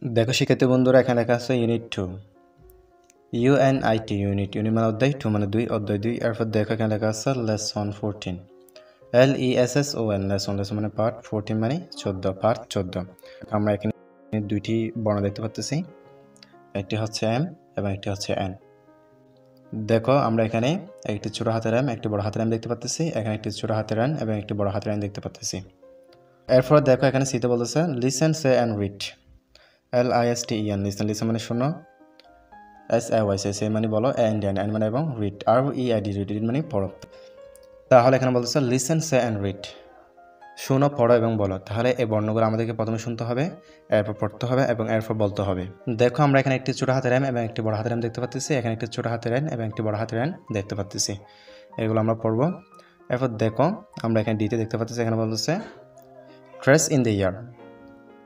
দেখো শিক্ষার্থী বন্ধুরা, এখানে লেখা আছে ইউনিট 2 ইউএনআইটি ইউনিট মানে অধ্যায় 2 মানে 2 অধ্যায় 2। এরপর দেখো এখানে লেখা আছে লেসন 14 LESSON লেসন মানে পার্ট, 14 মানে 14 পার্ট 14। আমরা এখানে দুইটি বর্ণ দেখতে পাচ্ছি, একটি হচ্ছে এম এবং একটি হচ্ছে এন। দেখো আমরা এখানে একটি ছোট হাতের এম একটি বড় হাতের এম দেখতে পাচ্ছি, এখানে একটি ছোট হাতের এন এবং একটি বড় হাতের এন দেখতে পাচ্ছি। এরপর দেখো এখানে সিতে বলতেছে listen say and read. LISTEN listen মানে শোনো, SAYSE মানে বলো, এন্ড মানে এবং রিড READ মানে পড়ো। তাহলে এখানে বলতেছে লিসেন সে অ্যান্ড রিড, শোনো পড়ো এবং বলো। তাহলে এই বর্ণগুলো আমাদেরকে প্রথমে শুনতে হবে, এরপর পড়তে হবে এবং এরপর বলতে হবে। দেখো আমরা এখানে একটি ছোট হাতের এম এবং একটি বড় হাতের এম দেখতে পাচ্ছি, এখানে একটি ছোট হাতের এন এবং একটি বড় হাতের এন দেখতে পাচ্ছি। এগুলো আমরা পড়বো। এরপর দেখো আমরা এখানে ডিতে দেখতে পাচ্ছি, এখানে বলতেছে trace in the year.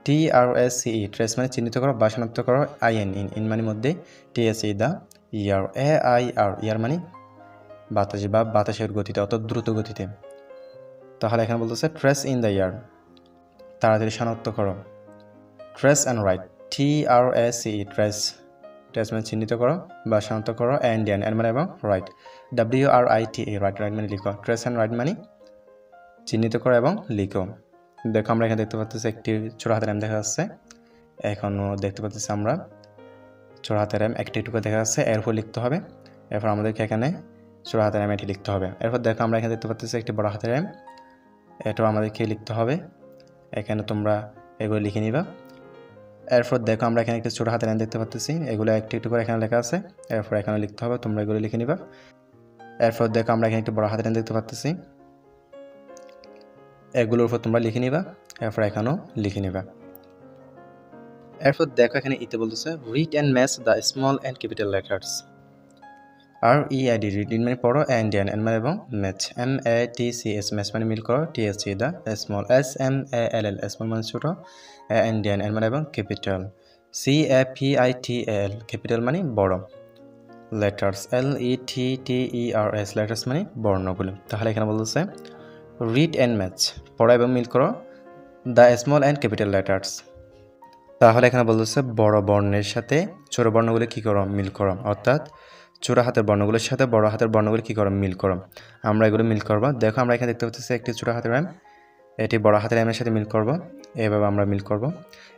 TRACE trace মানে চিহ্নিত করো বা শনাক্ত করো, ইন মানে মধ্যে, TSE দা ইয়ার, AIR ইয়ার মানে বাতাসে বা বাতাসের গতিতে অর্থাৎ দ্রুত গতিতে। তাহলে এখানে বলতেছে ট্রেস ইন দ্য ইয়ার, তাড়াতাড়ি শনাক্ত করো। Trace and right, TRACE trace মানে চিহ্নিত করো বা শনাক্ত করো, এন্ড মানে এবং রাইট, WRITE রাইট মানে লিখো। ট্রেস অ্যান্ড রাইট মানে চিহ্নিত করো এবং লিখো। দেখো আমরা এখানে দেখতে পাচ্ছি একটি ছোট হাতের এম দেখা যাচ্ছে, এখনও দেখতে পাচ্ছি আমরা ছোট হাতের এম একটি টুকু দেখা যাচ্ছে, এরপর লিখতে হবে। এরপর আমাদেরকে এখানে ছোট হাতের এম এটি লিখতে হবে। এরপর দেখো আমরা এখানে দেখতে পাচ্ছি একটি বড় হাতের এম, এটাও আমাদেরকে লিখতে হবে। এখানে তোমরা এগুলো লিখে নিবা। এরপর দেখো আমরা এখানে একটি ছোট হাতের এম দেখতে পাচ্ছি, এগুলো একটি একটু করে এখানে লেখা আছে, এরপর এখানে লিখতে হবে, তোমরা এগুলো লিখে নিবা। এরপর দেখো আমরা এখানে একটি বড় হাতের এম দেখতে পাচ্ছি, এগুলোর উপর তোমরা লিখে নিবা, এরপর এখানেও লিখে নিবা। এরপর দেখো এখানে ইতে বলতেছে read and match the small and capital letters. READ read মানে পড়ো, এন্ড মানে এবং ম্যাচ, MATCH ম্যাচ মানে মিল করো, TSE দা স্মল, SMALL স্মল মানে ছোট, এন্ড মানে এবং ক্যাপিটাল, CAPITAL ক্যাপিটাল মানে বড়, লেটার্স LETTERS লেটার্স মানে বর্ণগুলো। তাহলে এখানে বলতেছে রিড অ্যান্ড ম্যাচ পড়ো এবং মিল করো the small and capital letters. তাহলে এখানে বলতেছে বড় বর্ণের সাথে ছোট বর্ণগুলো কী করো, মিল করো, অর্থাৎ ছোট হাতের বর্ণগুলোর সাথে বড় হাতের বর্ণগুলো কী করো, মিল করো। আমরা এগুলো মিল করবো। দেখো আমরা এখানে দেখতে পাচ্ছি একটি ছোট হাতের এম, এটি বড় হাতের এমের সাথে মিল করব, এভাবে আমরা মিল করব।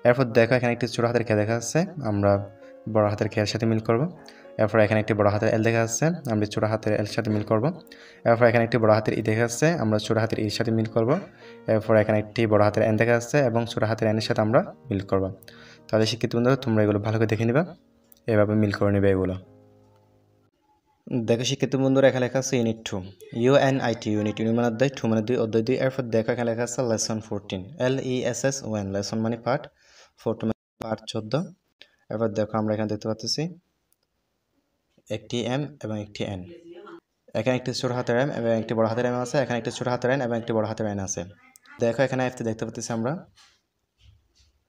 এরপর দেখো এখানে একটি ছোট হাতের কে দেখা যাচ্ছে, আমরা বড় হাতের কে এর সাথে মিল করব। এরপর এখানে একটি বড় হাতের এল দেখা যাচ্ছে, আমরা ছোট হাতের এল সাথে মিল করব। এরপর এখানে একটি বড় হাতের ই দেখা যাচ্ছে, আমরা ছোট হাতের ইর সাথে মিল করব। এরপর এখানে একটি বড় হাতের এন দেখা যাচ্ছে এবং ছোট হাতের এনের সাথে আমরা মিল করব। তাহলে শিক্ষিত বন্ধুরা তোমরা এগুলো ভালো করে দেখে নিবা, এভাবে মিল করে নেবে এগুলো। দেখো শিক্ষিত বন্ধুরা এখানে লেখা আছে ইউনিট 2 ইউএনআইটি ইউনিট মানে অধ্যায় 2 মানে 2 অধ্যায় 2। এরপর দেখো এখানে লেখা আছে লেসন 14 LESSON লেসন মানে পার্ট, 14 মানে পার্ট 14। এরপর দেখো আমরা এখানে দেখতে পাচ্ছি একটি এম এবং একটি এন, এখানে একটি ছোট হাতের এম এবং একটি বড় হাতের এম আছে, এখানে একটি ছোট হাতের এন এবং একটি বড় হাতের এন আছে। দেখো এখানে এফতে দেখতে পাচ্ছি আমরা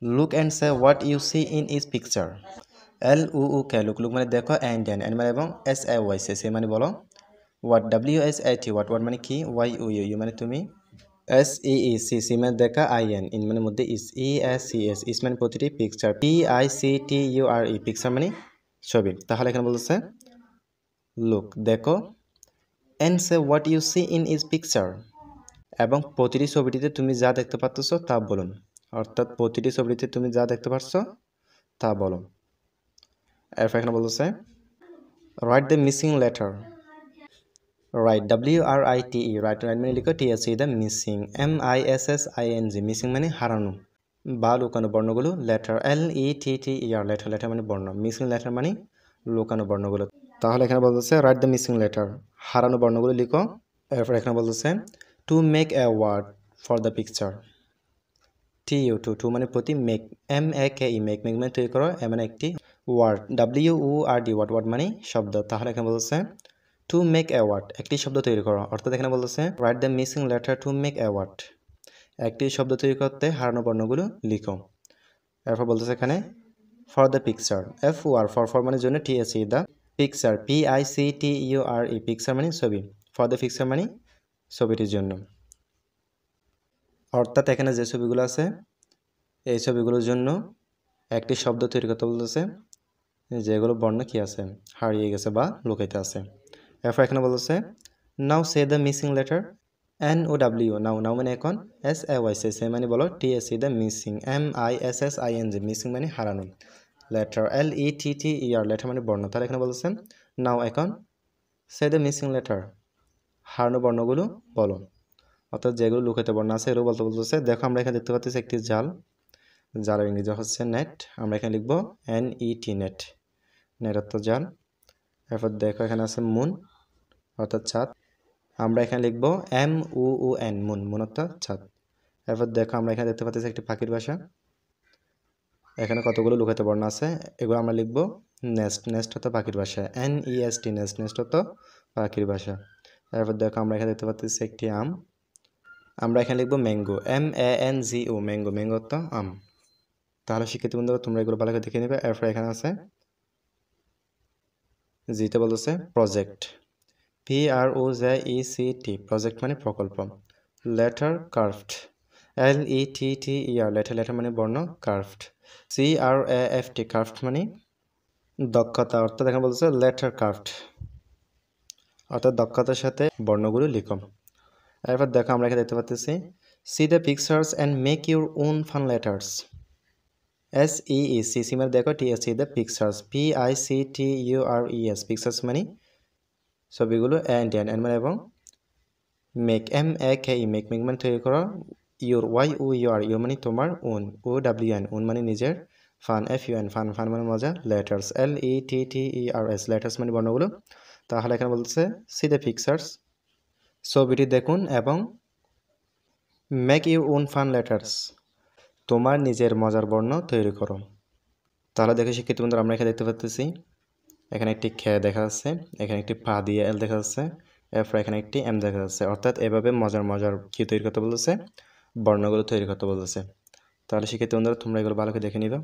look and say what you see in is picture. LUK look মানে দেখো, এন্ড মানে এবং SAYSE মানে বলো, হোয়াট WSAT হোয়াট মানে কি, YUU মানে তুমি, SEEC মানে দেখা, IN মানে মধ্যে, ESCS মানে প্রতিটি, পিকচার PICTURE পিকচার মানে ছবি। তাহলে এখানে বলতেছে লুক দেখো, and say what you see in is picture এবং প্রতিটি ছবিটিতে তুমি যা দেখতে পাচ্ছ তা বলুন, অর্থাৎ প্রতিটি ছবিটিতে তুমি যা দেখতে পাচ্ছ তা বলো। এরপর এখানে বলতেছে write the missing letter. Right WRITE right মানে লিখো, TSE the missing MISSING missing মানে হারানো বা লুকানো বর্ণগুলো, লেটার LETTER লেটার মানে বর্ণ, মিসিং লেটার মানে লুকানো বর্ণগুলো। তাহলে এখানে বলতেছে রাইট দ্য মিসিং লেটার, হারানো বর্ণগুলো লিখো। এরপর এখানে বলতেছে to make a word for the picture. To মানে প্রতি, মেক MAKE মেক মানে তৈরি করো, মানে একটি, ওয়ার্ড WORD ওয়ার্ড মানে শব্দ। তাহলে এখানে বলতেছে টু মেক এ ওয়ার্ড একটি শব্দ তৈরি করো, অর্থাৎ এখানে বলতেছে write the missing letter to make a word, একটি শব্দ তৈরি করতে হারানো বর্ণগুলো লিখো। এরপর বলতেছে এখানে ফর দ্য পিকচার, ফর মানে জন্য, TSE the picture PICTURE picture মানে ছবি, ফর দ্য পিকচার মানে ছবিটির জন্য। অর্থাৎ এখানে যে ছবিগুলো আছে এই ছবিগুলোর জন্য একটি শব্দ তৈরি করতে বলতেছে যেগুলো বর্ণ কি আছে হারিয়ে গেছে বা লুকাইতে আছে। এরপর এখানে বলতেছে নাও সে দ্য মিসিং লেটার NOW নাও মানে এখন SAY সে মানে বলো TSE the missing MISSING missing মানে হারানো লেটার LETTER লেটার মানে বর্ণ। তাহলে এখানে বলতেছে নাও এখন সে দ্য মিসিং লেটার হারানো বর্ণগুলো বলো, অর্থাৎ যেগুলো লুকাইতে বর্ণ আছে এগুলো বলতে বলতেছে। দেখো আমরা এখানে দেখতে পাচ্ছি একটি জাল, জালের ইংরেজি হচ্ছে নেট, আমরা এখানে লিখবো NET নেট, নেট অর্থাৎ জাল। এরপর দেখো এখানে আছে মুন অর্থাৎ চাঁদ, আমরা এখানে লিখবো MUN মুন, মুন অর্থাৎ চাঁদ। এরপর দেখো আমরা এখানে দেখতে পাচ্ছি একটি পাখির বাসা, এখানে কতগুলো লুকাইতে বর্ণ আছে, এগুলো আমরা লিখবো নেস্ট, নেস্ট অর্থাৎ পাখির বাসা NEST নেস্ট, নেস্ট অর্থাৎ পাখির বাসা। এরপর দেখো আমরা এখানে দেখতে পাচ্ছি একটি আম, আমরা এখানে লিখবো ম্যাঙ্গো MANGO ম্যাঙ্গো, ম্যাঙ্গো অর্থাৎ আম। তাহলে শিক্ষার্থী বন্ধুরা তোমরা এগুলো ভালো করে দেখে নেবে। এরপর এখানে আছে জিতে বলতেছে প্রজেক্ট PROJECT প্রজেক্ট মানে প্রকল্প। Letter curved LETTER letter, letter মানে বর্ণ, কার্ভড CRAFT কার্ভড মানে দক্ষতা, অর্থাৎ এখানে বলতেছে লেটার কার্ভড অর্থাৎ দক্ষতার সাথে বর্ণগুলো লিখো। এরপর দেখো আমরা এখানে দেখতে পাচ্ছি C the pictures and make your own fun letters SEEC মানে দেখো TSE the pictures PICTURES pictures মানে ছবিগুলো অ্যান্ড মানে এবং মেক MAKE মেক মেক মানে তৈরি করা, ইউর YOUR ইউর মানে তোমার, ওন OWN ওন মানে নিজের, ফান FUN ফান ফান মানে মজা, লেটার্স LETTERS লেটার্স মানে বর্ণগুলো। তাহলে এখানে বলতেছে সি দ্য পিকচার্স ছবিটি দেখুন এবং make your own fun letters তোমার নিজের মজার বর্ণ তৈরি করো। তাহলে দেখো শিক্ষিত বন্ধুরা আমরা এখানে দেখতে পাচ্ছি এখানে একটি খে দেখা যাচ্ছে, এখানে একটি পা দিয়ে L দেখা যাচ্ছে, এরপর এখানে একটি M দেখা যাচ্ছে, অর্থাৎ এভাবে মজার মজার কি তৈরি করতে বলতেছে, বর্ণগুলো তৈরি করতে বলতেছে। তাহলে শিক্ষিত বন্ধুরা তোমরা এগুলো ভালো করে দেখে নিবে।